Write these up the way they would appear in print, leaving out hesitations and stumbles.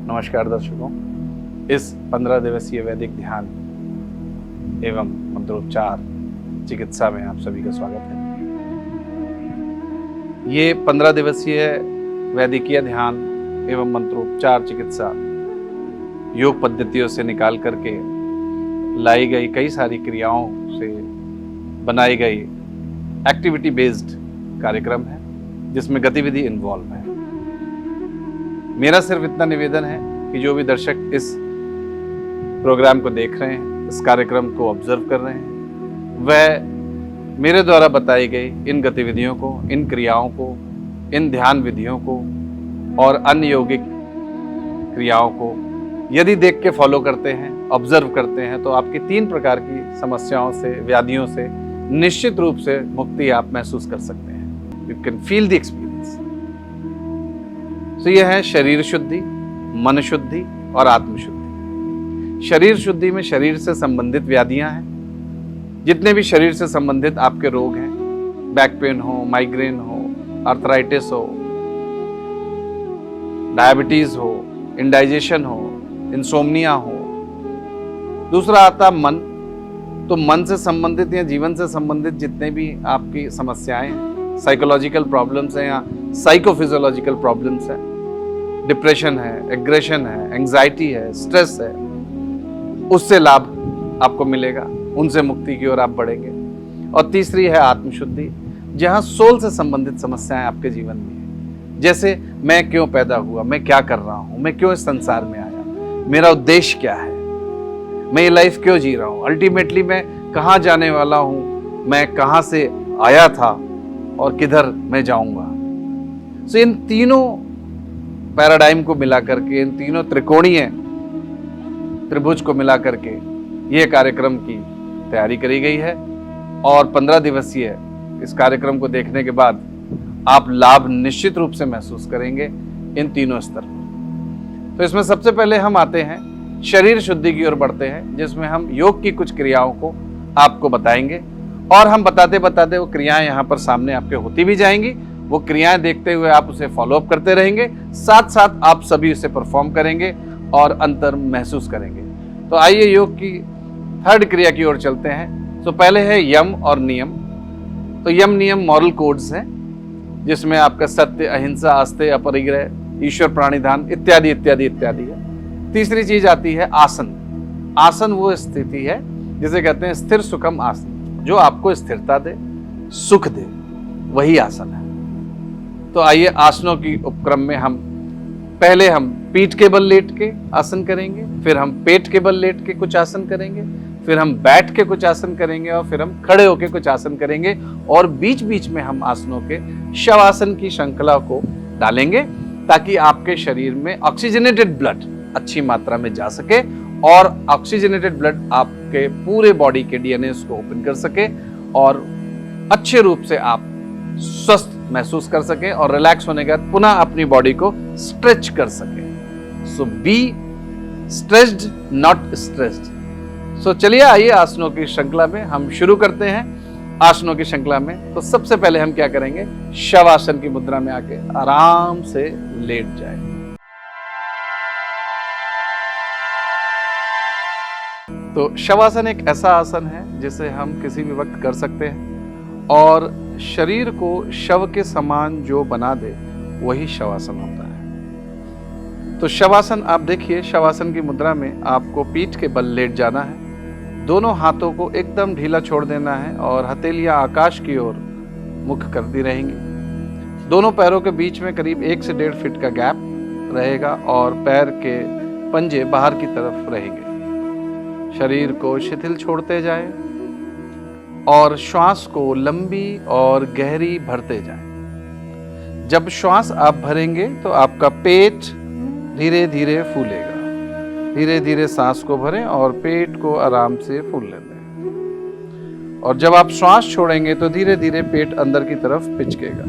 नमस्कार दर्शकों, इस 15 दिवसीय वैदिक ध्यान एवं मंत्रोच्चार चिकित्सा में आप सभी का स्वागत है। ये 15 दिवसीय वैदिकीय ध्यान एवं मंत्रोच्चार चिकित्सा योग पद्धतियों से निकाल करके लाई गई कई सारी क्रियाओं से बनाई गई एक्टिविटी बेस्ड कार्यक्रम है, जिसमें गतिविधि इन्वॉल्व है। मेरा सिर्फ इतना निवेदन है कि जो भी दर्शक इस प्रोग्राम को देख रहे हैं, इस कार्यक्रम को ऑब्जर्व कर रहे हैं, वह मेरे द्वारा बताई गई इन गतिविधियों को, इन क्रियाओं को, इन ध्यान विधियों को और अन्य यौगिक क्रियाओं को यदि देख के फॉलो करते हैं, ऑब्जर्व करते हैं, तो आपकी 3 प्रकार की समस्याओं से, व्याधियों से निश्चित रूप से मुक्ति आप महसूस कर सकते हैं। You can feel the experience. तो यह है शरीर शुद्धि, मन शुद्धि और आत्म शुद्धि। शरीर शुद्धि में शरीर से संबंधित व्याधियां हैं, जितने भी शरीर से संबंधित आपके रोग हैं, बैक पेन हो, माइग्रेन हो, आर्थराइटिस हो, डायबिटीज हो, इंडाइजेशन हो, इंसोम्निया हो। दूसरा आता मन। तो मन से संबंधित या जीवन से संबंधित जितने भी आपकी समस्याएं हैं, साइकोलॉजिकल प्रॉब्लम्स हैं या साइकोफिजियोलॉजिकल प्रॉब्लम्स हैं, डिप्रेशन है, एग्रेशन है, एंजाइटी है, स्ट्रेस है, उससे लाभ आपको मिलेगा, उनसे मुक्ति की ओर आप बढ़ेंगे। और तीसरी है आत्मशुद्धि, जहां सोल से संबंधित समस्याएं आपके जीवन में है, जैसे मैं क्यों पैदा हुआ, मैं क्या कर रहा हूं, मैं क्यों इस संसार में आया, मेरा उद्देश्य क्या है, मैं ये लाइफ क्यों जी रहा हूं, अल्टीमेटली मैं कहां जाने वाला हूं, मैं कहां से आया था और किधर मैं जाऊंगा। सो इन तीनों पैराडाइम को मिला करके, इन तीनों त्रिकोणीय त्रिभुज को मिला करके यह कार्यक्रम की तैयारी करी गई है। और 15 दिवसीय इस कार्यक्रम को देखने के बाद आप लाभ निश्चित रूप से महसूस करेंगे इन तीनों स्तर पर। तो इसमें सबसे पहले हम आते हैं शरीर शुद्धि की ओर बढ़ते हैं, जिसमें हम योग की कुछ क्रियाओं को आपको बताएंगे और हम बताते बताते वो क्रियाएं यहाँ पर सामने आपके होती भी जाएंगी। वो क्रियाएं देखते हुए आप उसे फॉलो अप करते रहेंगे, साथ साथ आप सभी उसे परफॉर्म करेंगे और अंतर महसूस करेंगे। तो आइए योग की 3rd क्रिया की ओर चलते हैं। तो पहले है यम और नियम। तो यम नियम मॉरल कोड्स हैं, जिसमें आपका सत्य, अहिंसा, आस्तेय, अपरिग्रह, ईश्वर प्राणिधान इत्यादि इत्यादि इत्यादि है। तीसरी चीज आती है आसन। आसन वो स्थिति है जिसे कहते हैं स्थिर सुखम आसन, जो आपको स्थिरता दे, सुख दे, वही आसन है। तो आइए आसनों की उपक्रम में हम पहले पीठ के बल लेट के आसन करेंगे, फिर हम पेट के बल लेट के कुछ आसन करेंगे, फिर हम बैठ के कुछ आसन करेंगे और फिर हम खड़े होके कुछ आसन करेंगे। और बीच बीच में हम आसनों के शवासन की श्रृंखला को डालेंगे, ताकि आपके शरीर में ऑक्सीजनेटेड ब्लड अच्छी मात्रा में जा सके और ऑक्सीजनेटेड ब्लड आपके पूरे बॉडी के डीएनए को ओपन कर सके और अच्छे रूप से आप स्वस्थ महसूस कर सके और रिलैक्स होने के बाद पुनः अपनी बॉडी को स्ट्रेच कर सके। सो बी स्ट्रेच्ड, नॉट स्ट्रेस्ड। सो चलिए आइए आसनों की श्रृंखला में हम शुरू करते हैं। आसनों की श्रृंखला में तो सबसे पहले हम क्या करेंगे, शवासन की मुद्रा में आके आराम से लेट जाए। तो शवासन एक ऐसा आसन है जिसे हम किसी भी वक्त कर सकते हैं और शरीर को शव के समान जो बना दे वही शवासन होता है। तो शवासन आप देखिए, शवासन की मुद्रा में आपको पीठ के बल लेट जाना है, दोनों हाथों को एकदम ढीला छोड़ देना है और हथेलियां आकाश की ओर मुख करती रहेंगी। दोनों पैरों के बीच में करीब 1 से 1.5 फीट का गैप रहेगा और पैर के पंजे बाहर की तरफ रहेंगे। शरीर को शिथिल छोड़ते जाएं और श्वास को लंबी और गहरी भरते जाएं। जब श्वास आप भरेंगे तो आपका पेट धीरे धीरे फूलेगा। धीरे धीरे सांस को भरें और पेट को आराम से फूलने दें। और जब आप श्वास छोड़ेंगे तो धीरे धीरे पेट अंदर की तरफ पिचकेगा।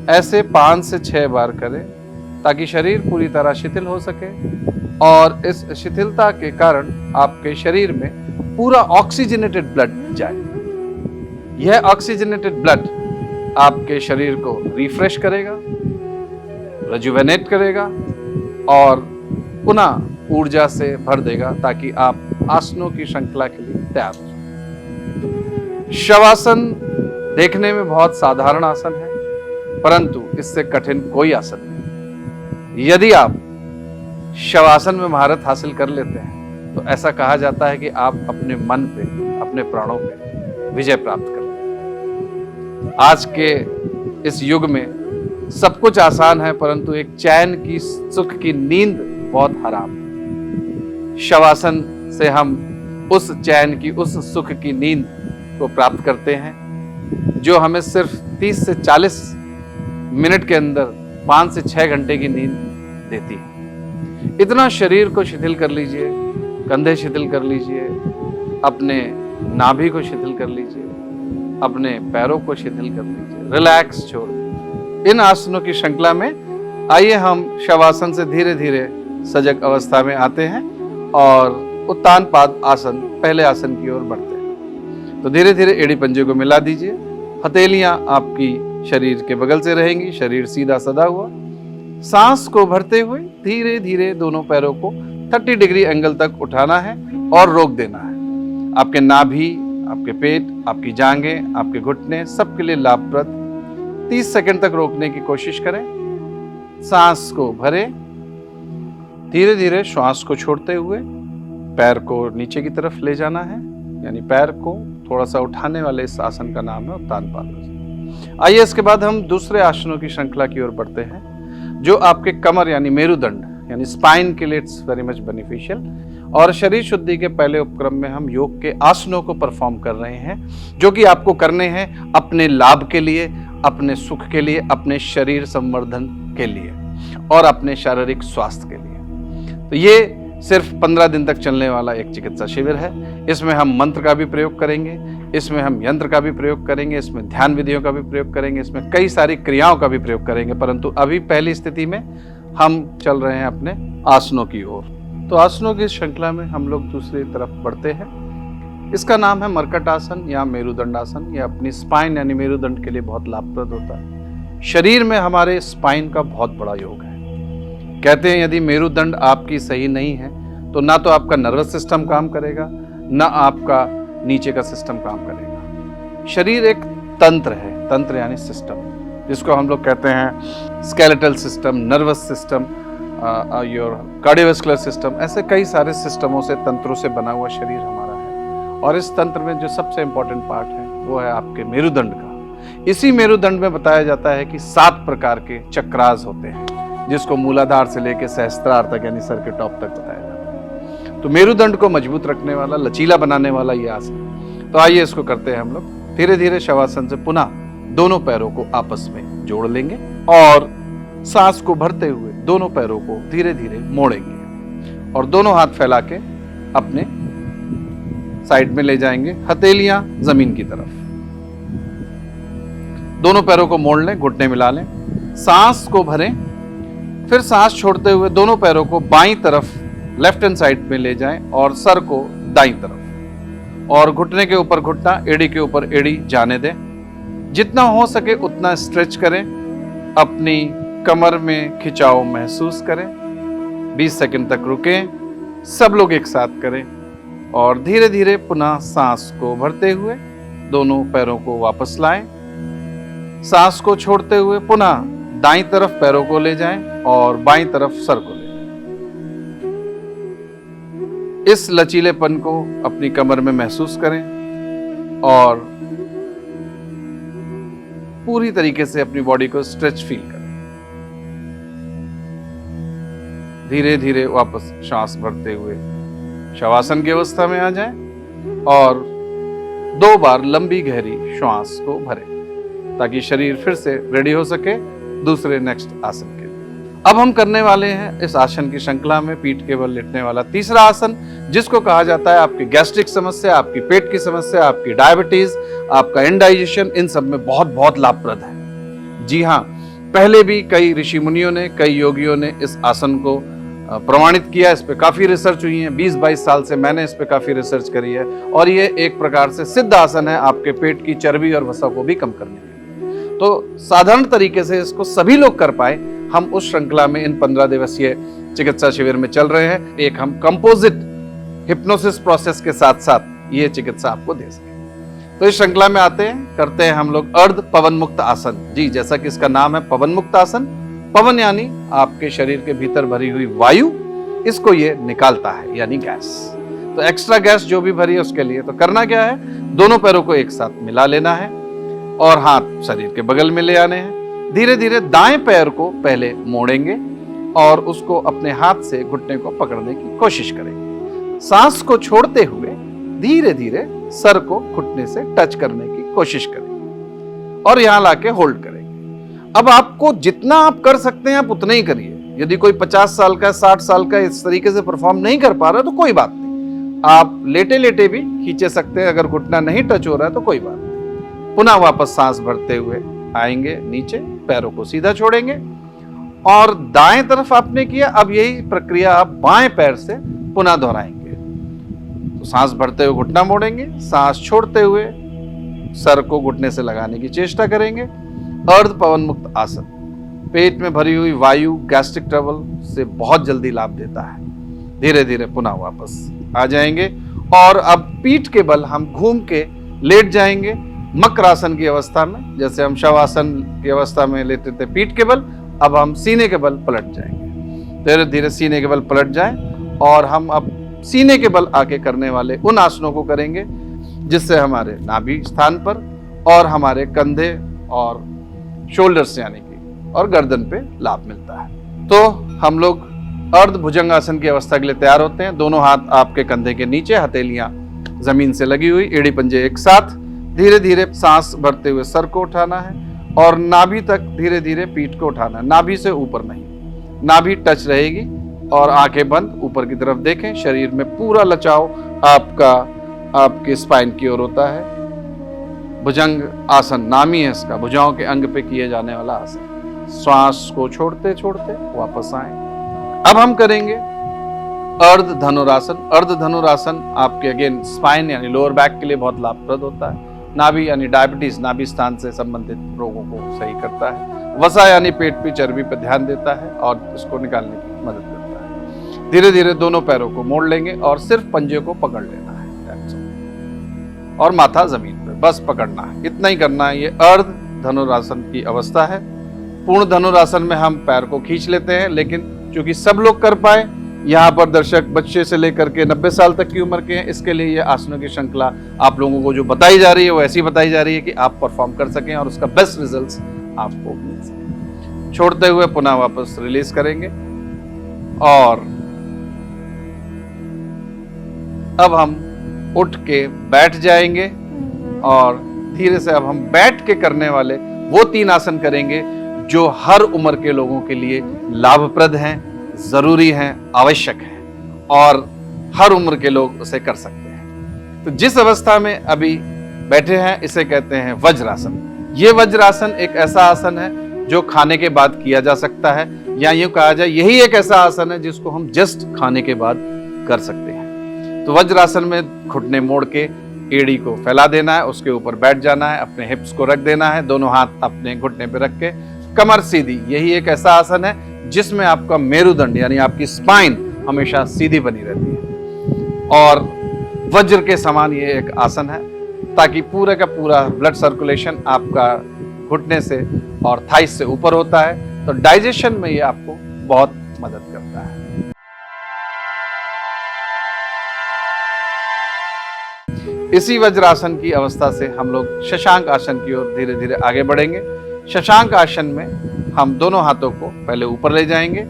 ऐसे 5 से 6 बार करें ताकि शरीर पूरी तरह शिथिल हो सके और इस शिथिलता के कारण आपके शरीर में पूरा ऑक्सीजनेटेड ब्लड जाए। यह ऑक्सीजनेटेड ब्लड आपके शरीर को रिफ्रेश करेगा, रिजुवेनेट करेगा और पुनः ऊर्जा से भर देगा ताकि आप आसनों की श्रृंखला के लिए तैयार हो जाएं। शवासन देखने में बहुत साधारण आसन है, परंतु इससे कठिन कोई आसन नहीं। यदि आप शवासन में महारत हासिल कर लेते हैं तो ऐसा कहा जाता है कि आप अपने मन पे, अपने प्राणों पे विजय प्राप्त कर लेते हैं। आज के इस युग में सब कुछ आसान है, परंतु एक चैन की, सुख की नींद बहुत हराम है। शवासन से हम उस चैन की, उस सुख की नींद को प्राप्त करते हैं जो हमें सिर्फ 30 से 40 मिनट के अंदर 5 से 6 घंटे की नींद देती है। इतना शरीर को शिथिल कर लीजिए, कंधे शिथिल कर लीजिए, अपने नाभि को शिथिल कर लीजिए, अपने पैरों को शिथिल कर लीजिए, रिलैक्स छोड़ दीजिए। इन आसनों की श्रृंखला में आइए हम शवासन से धीरे धीरे सजग अवस्था में आते हैं और उत्तान पाद आसन, पहले आसन की ओर बढ़ते हैं। तो धीरे धीरे एड़ी पंजे को मिला दीजिए। हथेलियां आपकी शरीर के बगल से रहेंगी, शरीर सीधा सदा हुआ। सांस को भरते हुए धीरे धीरे दोनों पैरों को 30 डिग्री एंगल तक उठाना है और रोक देना है। आपके नाभि, आपके पेट, आपकी जांघें, आपके घुटने सबके लिए लाभप्रद। 30 सेकंड तक रोकने की कोशिश करें। सांस को भरें, धीरे धीरे श्वास को छोड़ते हुए पैर को नीचे की तरफ ले जाना है, यानी पैर को थोड़ा सा उठाने वाले इस आसन का नाम है उत्तान पाद आसन। आइए इसके बाद हम दूसरे आसनों की श्रृंखला की ओर बढ़ते हैं जो आपके कमर यानी मेरुदंड यानी स्पाइन के लिए इट्स वेरी मच बेनिफिशियल। और शरीर शुद्धि के पहले उपक्रम में हम योग के आसनों को परफॉर्म कर रहे हैं जो कि आपको करने हैं अपने लाभ के लिए, अपने सुख के लिए, अपने शरीर संवर्धन के लिए और अपने शारीरिक स्वास्थ्य के लिए। तो ये सिर्फ 15 दिन तक चलने वाला एक चिकित्सा शिविर है। इसमें हम मंत्र का भी प्रयोग करेंगे, इसमें हम यंत्र का भी प्रयोग करेंगे, इसमें ध्यान विधियों का भी प्रयोग करेंगे, इसमें कई सारी क्रियाओं का भी प्रयोग करेंगे। परंतु अभी पहली स्थिति में हम चल रहे हैं अपने आसनों की ओर। तो आसनों की श्रृंखला में हम लोग दूसरी तरफ बढ़ते हैं। इसका नाम है मरकट आसन या मेरुदंड आसन। यह अपनी स्पाइन यानी मेरुदंड के लिए बहुत लाभप्रद होता है। शरीर में हमारे स्पाइन का बहुत बड़ा योग है। कहते हैं यदि मेरुदंड आपकी सही नहीं है तो ना तो आपका नर्वस सिस्टम काम करेगा, ना आपका नीचे का सिस्टम काम करेगा। शरीर एक तंत्र है, तंत्र यानी सिस्टम, जिसको हम लोग कहते हैं skeletal system, nervous system, your cardiovascular system. ऐसे कई सारे सिस्टमों से, तंत्रों से बना हुआ शरीर हमारा है। और इस तंत्र में जो सबसे इंपॉर्टेंट पार्ट है वो है आपके मेरुदंड का। इसी मेरुदंड में बताया जाता है कि 7 प्रकार के चक्रास होते हैं जिसको मूलाधार से लेकर सहस्त्रार तक यानी सर के टॉप तक बताया जाता है। तो मेरुदंड को मजबूत रखने वाला, लचीला बनाने वाला ये आसन। तो आइए इसको करते हैं हम लोग। धीरे धीरे शवासन से पुनः दोनों पैरों को आपस में जोड़ लेंगे और सांस को भरते हुए दोनों पैरों को धीरे धीरे मोड़ेंगे और दोनों हाथ फैला के अपने साइड में ले जाएंगे, हथेलियां जमीन की तरफ। दोनों पैरों को मोड़ लें, घुटने मिला लें, सांस को भरें, फिर सांस छोड़ते हुए दोनों पैरों को बाईं तरफ लेफ्ट हैंड साइड में ले जाएं और सर को दाईं तरफ और घुटने के ऊपर घुटना, एड़ी के ऊपर एड़ी जाने दें। जितना हो सके उतना स्ट्रेच करें, अपनी कमर में खिंचाव महसूस करें। 20 सेकंड तक रुकें, सब लोग एक साथ करें और धीरे धीरे पुनः सांस को भरते हुए दोनों पैरों को वापस लाएं। सांस को छोड़ते हुए पुनः दाईं तरफ पैरों को ले जाएं और बाईं तरफ सर को ले जाएं। इस लचीलेपन को अपनी कमर में महसूस करें और पूरी तरीके से अपनी बॉडी को स्ट्रेच फील करें। धीरे धीरे वापस सांस भरते हुए शवासन की अवस्था में आ जाएं और 2 बार लंबी गहरी श्वास को भरें ताकि शरीर फिर से रेडी हो सके दूसरे नेक्स्ट आसन के लिए। अब हम करने वाले हैं इस आसन की श्रृंखला में पीठ के बल लेटने वाला तीसरा आसन, जिसको कहा जाता है आपकी गैस्ट्रिक समस्या, आपकी पेट की समस्या, आपकी डायबिटीज, आपका इंडाइजेशन, इन सब में बहुत बहुत लाभप्रद है। जी हाँ, पहले भी कई ऋषि मुनियों ने, कई योगियों ने इस आसन को प्रमाणित किया। इस पे काफी रिसर्च हुई है। 20-22 साल से मैंने इस पे काफी रिसर्च करी है और ये एक प्रकार से सिद्ध आसन है आपके पेट की चर्बी और वसा को भी कम करने में। तो साधारण तरीके से इसको सभी लोग कर पाए, हम उस श्रृंखला में इन 15 दिवसीय चिकित्सा शिविर में चल रहे हैं। एक हम कंपोजिट हिप्नोसिस प्रोसेस के साथ साथ ये चिकित्सा आपको दे सके। तो इस श्रृंखला में आते हैं, करते हैं हम लोग अर्ध पवन मुक्त आसन। जी, जैसा कि इसका नाम है पवन मुक्त आसन। पवन यानी आपके शरीर के भीतर भरी हुई वायु, इसको ये निकालता है यानी गैस। तो एक्स्ट्रा गैस जो भी भरी है उसके लिए तो करना क्या है, दोनों पैरों को एक साथ मिला लेना है और हाथ शरीर के बगल में ले आने हैं। धीरे धीरे दाएं पैर को पहले मोड़ेंगे और उसको अपने हाथ से घुटने को पकड़ने की कोशिश करेंगे। सांस को छोड़ते हुए धीरे धीरे सर को घुटने से टच करने की कोशिश करेंगे और यहां लाके होल्ड करेंगे। अब आपको जितना आप कर सकते हैं आप उतना ही करिए। यदि कोई 50 साल का, 60 साल का इस तरीके से परफॉर्म नहीं कर पा रहा तो कोई बात नहीं, आप लेटे लेटे भी खींचे सकते हैं। अगर घुटना नहीं टच हो रहा है तो कोई बात नहीं। पुनः वापस सांस भरते हुए आएंगे नीचे, पैरों को सीधा छोड़ेंगे और दाएं तरफ आपने किया, अब यही प्रक्रिया आप बाएं पैर से पुनः दोहराएंगे। तो सांस भरते हुए घुटना मोड़ेंगे, सांस छोड़ते हुए सर को घुटने से लगाने की चेष्टा करेंगे। अर्ध पवन मुक्त आसन पेट में भरी हुई वायु, गैस्ट्रिक ट्रबल से बहुत जल्दी लाभ देता है। धीरे धीरे पुनः वापस आ जाएंगे और अब पीठ के बल हम घूम के लेट जाएंगे मकरासन की अवस्था में। जैसे हम शवासन की अवस्था में लेते थे पीठ के बल, अब हम सीने के बल पलट जाएंगे। धीरे धीरे सीने के बल पलट जाएं और हम अब सीने के बल आके करने वाले उन आसनों को करेंगे जिससे हमारे नाभि स्थान पर और हमारे कंधे और शोल्डर्स यानी कि और गर्दन पे लाभ मिलता है। तो हम लोग अर्ध भुजंगासन की अवस्था के लिए तैयार होते हैं। दोनों हाथ आपके कंधे के नीचे, हथेलियां जमीन से लगी हुई, एड़ी पंजे एक साथ। धीरे धीरे सांस भरते हुए सर को उठाना है और नाभि तक धीरे धीरे पीठ को उठाना है, नाभि से ऊपर नहीं। नाभि टच रहेगी और आंखें बंद, ऊपर की तरफ देखें। शरीर में पूरा लचाव आपके स्पाइन की ओर होता है। भुजंग आसन नाम ही है इसका, भुजाओं के अंग पे किए जाने वाला आसन। श्वास को छोड़ते छोड़ते वापस आए। अब हम करेंगे अर्ध धनुरासन। अर्ध धनुरासन आपके अगेन स्पाइन यानी लोअर बैक के लिए बहुत लाभप्रद होता है। नाभि यानी डायबिटीज, नाभि स्थान से संबंधित रोगों को सही करता है। वसा यानी पेट की चर्बी पर ध्यान देता है और इसको निकालने की मदद करता है। धीरे धीरे दोनों पैरों को मोड़ लेंगे और सिर्फ पंजे को पकड़ लेना है और माथा जमीन पे बस पकड़ना है, इतना ही करना है। ये अर्ध धनुरासन की अवस्था है। पूर्ण धनुरासन में हम पैर को खींच लेते हैं, लेकिन चूंकि सब लोग कर पाए, यहाँ पर दर्शक बच्चे से लेकर के 90 साल तक की उम्र के हैं, इसके लिए ये आसनों की श्रृंखला आप लोगों को जो बताई जा रही है वो ऐसी बताई जा रही है कि आप परफॉर्म कर सकें और उसका बेस्ट रिजल्ट्स आपको मिल सके। छोड़ते हुए पुनः वापस रिलीज करेंगे और अब हम उठ के बैठ जाएंगे और धीरे से अब हम बैठ के करने वाले वो 3 आसन करेंगे जो हर उम्र के लोगों के लिए लाभप्रद हैं, जरूरी हैं, आवश्यक हैं और हर उम्र के लोग उसे कर सकते हैं। तो जिस अवस्था में अभी बैठे हैं इसे कहते हैं वज्रासन। ये वज्रासन एक ऐसा आसन है जो खाने के बाद किया जा सकता है, या यूं कहा जाए यही एक ऐसा आसन है जिसको हम जस्ट खाने के बाद कर सकते हैं। तो वज्रासन में घुटने मोड़ के एड़ी को फैला देना है, उसके ऊपर बैठ जाना है, अपने हिप्स को रख देना है, दोनों हाथ अपने घुटने पे रख के कमर सीधी। यही एक ऐसा आसन है जिसमें आपका मेरुदंड यानी आपकी स्पाइन हमेशा सीधी बनी रहती है और वज्र के समान ये एक आसन है ताकि पूरे का पूरा ब्लड सर्कुलेशन आपका घुटने से और थाइस से ऊपर होता है। तो डाइजेशन में ये आपको बहुत मदद करता है। इसी वज्रासन की अवस्था से हम लोग शशांक आसन की ओर धीरे धीरे आगे बढ़ेंगे। शशांक आसन में हम दोनों हाथों को पहले ऊपर ले जाएंगे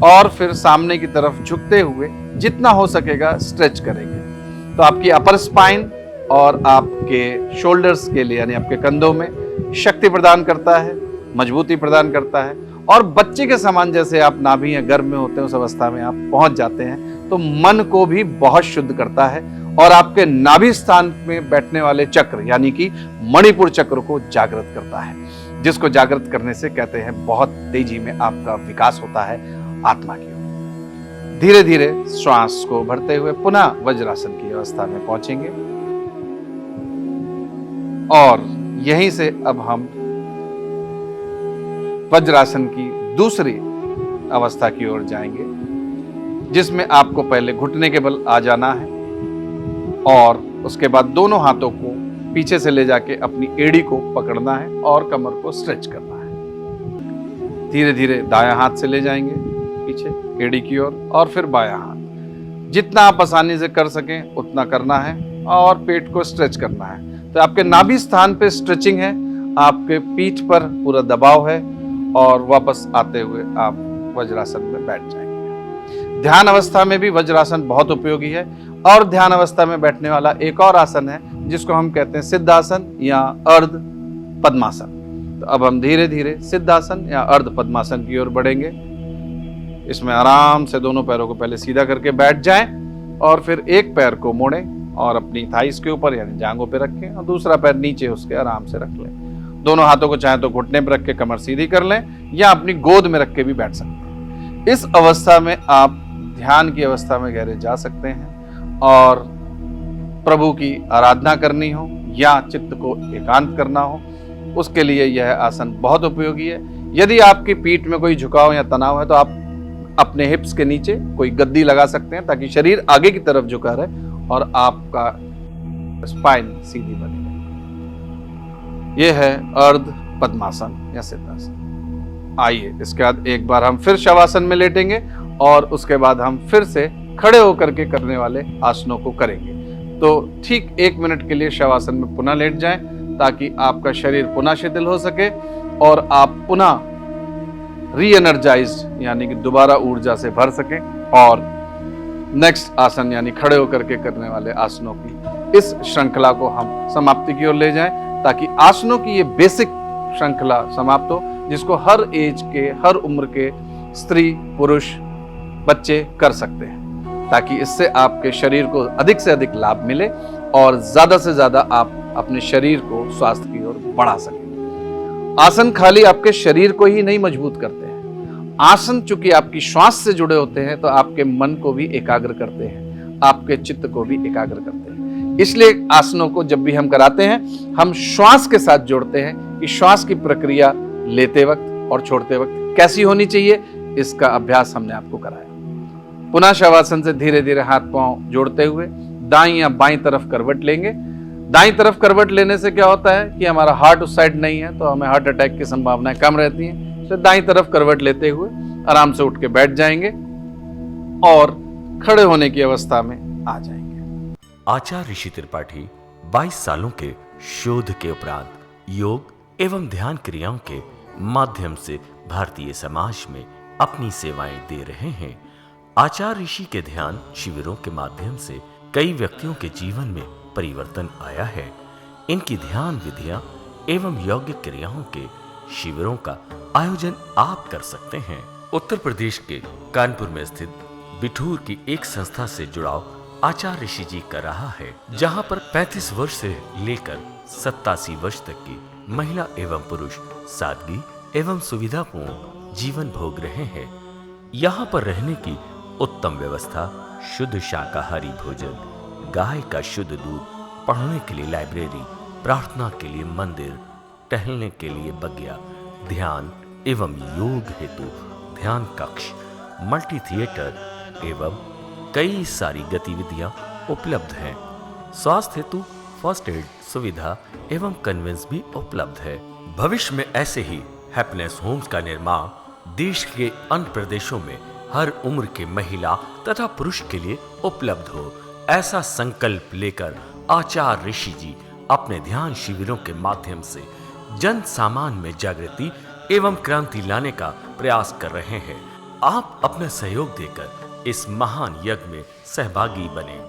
और फिर सामने की तरफ झुकते हुए जितना हो सकेगा स्ट्रेच करेंगे। तो आपकी अपर स्पाइन और आपके शोल्डर्स के लिए यानी आपके कंधों में शक्ति प्रदान करता है, मजबूती प्रदान करता है और बच्चे के समान जैसे आप नाभि या गर्भ में होते हैं उस अवस्था में आप पहुंच जाते हैं तो मन को भी बहुत शुद्ध करता है और आपके नाभि स्थान में बैठने वाले चक्र यानी कि मणिपुर चक्र को जागृत करता है, जिसको जागृत करने से कहते हैं बहुत तेजी में आपका विकास होता है आत्मा की ओर। धीरे धीरे श्वास को भरते हुए पुनः वज्रासन की अवस्था में पहुंचेंगे और यहीं से अब हम वज्रासन की दूसरी अवस्था की ओर जाएंगे, जिसमें आपको पहले घुटने के बल आ जाना है और उसके बाद दोनों हाथों को पीछे से ले जाके अपनी एड़ी को पकड़ना है और कमर को स्ट्रेच करना है। धीरे धीरे दायां हाथ से ले जाएंगे पीछे एड़ी की ओर और फिर बायां हाथ। जितना आप आसानी से कर सकें उतना करना है और पेट को स्ट्रेच करना है। तो आपके नाभि स्थान पे स्ट्रेचिंग है, आपके पीठ पर पूरा दबाव है और वापस आते हुए आप वज्रासन में बैठ जाएंगे। ध्यान अवस्था में भी वज्रासन बहुत उपयोगी है और ध्यान अवस्था में बैठने वाला एक और आसन है जिसको हम कहते हैं सिद्धासन या अर्ध पद्मासन। तो अब हम धीरे धीरे सिद्धासन या अर्ध पद्मासन की ओर बढ़ेंगे। इसमें आराम से दोनों पैरों को पहले सीधा करके बैठ जाएं और फिर एक पैर को मोड़ें और अपनी थाइस के ऊपर यानी जांघों पे रखें और दूसरा पैर नीचे उसके आराम से रख लें। दोनों हाथों को चाहे तो घुटने पर रख के कमर सीधी कर लें या अपनी गोद में रख के भी बैठ सकते हैं। इस अवस्था में आप ध्यान की अवस्था में गहरे जा सकते हैं और प्रभु की आराधना करनी हो या चित्त को एकांत करना हो, उसके लिए यह आसन बहुत उपयोगी है। यदि आपकी पीठ में कोई झुकाव या तनाव है तो आप अपने हिप्स के नीचे कोई गद्दी लगा सकते हैं ताकि शरीर आगे की तरफ झुका रहे और आपका स्पाइन सीधी बनी रहे। यह है अर्ध पद्मासन या सिद्धासन। आइए इसके बाद एक बार हम फिर शवासन में लेटेंगे और उसके बाद हम फिर से खड़े होकर के करने वाले आसनों को करेंगे। तो ठीक 1 मिनट के लिए शवासन में पुनः लेट जाएं ताकि आपका शरीर पुनः शिथिल हो सके और आप पुनः री एनर्जाइज्ड यानी कि दोबारा ऊर्जा से भर सकें और नेक्स्ट आसन यानी खड़े होकर के करने वाले आसनों की इस श्रृंखला को हम समाप्ति की ओर ले जाएं ताकि आसनों की ये बेसिक श्रृंखला समाप्त हो जिसको हर एज के, हर उम्र के स्त्री, पुरुष, बच्चे कर सकते हैं ताकि इससे आपके शरीर को अधिक से अधिक लाभ मिले और ज्यादा से ज्यादा आप अपने शरीर को स्वास्थ्य की ओर बढ़ा सकें। आसन खाली आपके शरीर को ही नहीं मजबूत करते हैं, आसन चूंकि आपकी श्वास से जुड़े होते हैं तो आपके मन को भी एकाग्र करते हैं, आपके चित्त को भी एकाग्र करते हैं। इसलिए आसनों को जब भी हम कराते हैं हम श्वास के साथ जोड़ते हैं कि श्वास की प्रक्रिया लेते वक्त और छोड़ते वक्त कैसी होनी चाहिए, इसका अभ्यास हमने आपको कराया। पुनः शवासन से धीरे धीरे हाथ पांव जोड़ते हुए दाईं या बाईं तरफ करवट लेंगे। दाईं तरफ करवट लेने से क्या होता है कि हमारा हार्ट उस साइड नहीं है तो हमें हार्ट अटैक की संभावनाएं कम रहती हैं। तो दाईं तरफ करवट लेते हुए आराम से उठ के बैठ जाएंगे और खड़े होने की अवस्था में आ जाएंगे। आचार्य ऋषि त्रिपाठी 22 सालों के शोध के उपरांत योग एवं ध्यान क्रियाओं के माध्यम से भारतीय समाज में अपनी सेवाएं दे रहे हैं। आचार्य ऋषि के ध्यान शिविरों के माध्यम से कई व्यक्तियों के जीवन में परिवर्तन आया है। इनकी ध्यान विधियां एवं यज्ञ क्रियाओं के शिविरों का आयोजन आप कर सकते हैं। उत्तर प्रदेश के कानपुर में स्थित बिठूर की एक संस्था से जुड़ाव आचार्य ऋषि जी कर रहा है, जहां पर 35 वर्ष से लेकर 87 वर्ष तक की महिला एवं पुरुष सादगी एवं सुविधापूर्ण जीवन भोग रहे हैं। यहाँ पर रहने की उत्तम व्यवस्था, शुद्ध शाकाहारी भोजन, गाय का शुद्ध दूध, पढ़ने के लिए लाइब्रेरी, प्रार्थना के लिए मंदिर, टहलने के लिए बगिया, ध्यान एवं योग हेतु ध्यान कक्ष, मल्टी थिएटर एवं कई सारी गतिविधियां उपलब्ध हैं। स्वास्थ्य हेतु फर्स्ट एड सुविधा एवं कन्वेंस भी उपलब्ध है। भविष्य में ऐसे ही हैप्पीनेस होम्स का निर्माण देश के अन्य प्रदेशों में हर उम्र के महिला तथा पुरुष के लिए उपलब्ध हो, ऐसा संकल्प लेकर आचार्य ऋषि जी अपने ध्यान शिविरों के माध्यम से जन सामान में जागृति एवं क्रांति लाने का प्रयास कर रहे हैं। आप अपना सहयोग देकर इस महान यज्ञ में सहभागी बने।